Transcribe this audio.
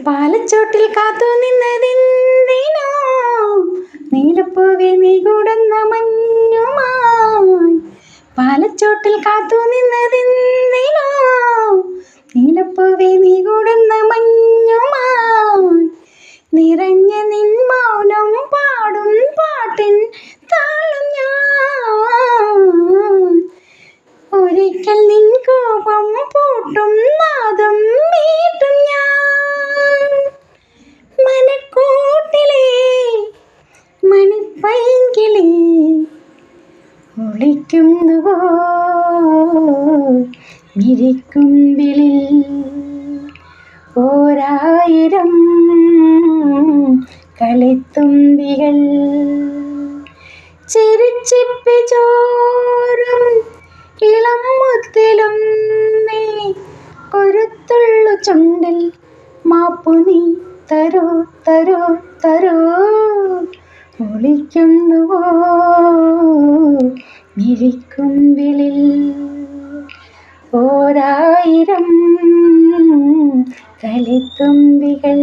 പാലച്ചോട്ടിൽ കാത്തു നിന്നതെന്തിനോ നീലപ്പൂവേ നീ കൂടുന്ന മഞ്ഞുമായി. പാലച്ചോട്ടിൽ കാത്തു നിന്നതെന്തിനോ നീലപ്പൂവേ നീ കൂടുന്ന മഞ്ഞുമായി. നിറഞ്ഞ നിൻ മൗനം പാടും പാട്ടിൻ താളം ഞാൻ. ഒരിക്കൽ നിൻ കോപം പൂട്ടും നാദം മീട്ടും ഞാൻ. മനക്കൂട്ടിലെ മണിപ്പൈങ്കിളി ഒളിക്കുന്നുവോ മിഴിക്കുമ്പിളിൽ ഓരായിരം കളിത്തുമ്പികൾ. ചിരിച്ചിപ്പി ചോറും ഇളം മുത്തിലും നീ കൊരുത്തുള്ളു ചുണ്ടിൽ മാപ്പു നീ തരൂ തരൂ തരൂ. ഒളിക്കുന്നുവോ മിഴിക്കുമ്പിളിൽ ഓരായിരം കളിത്തുമ്പികൾ.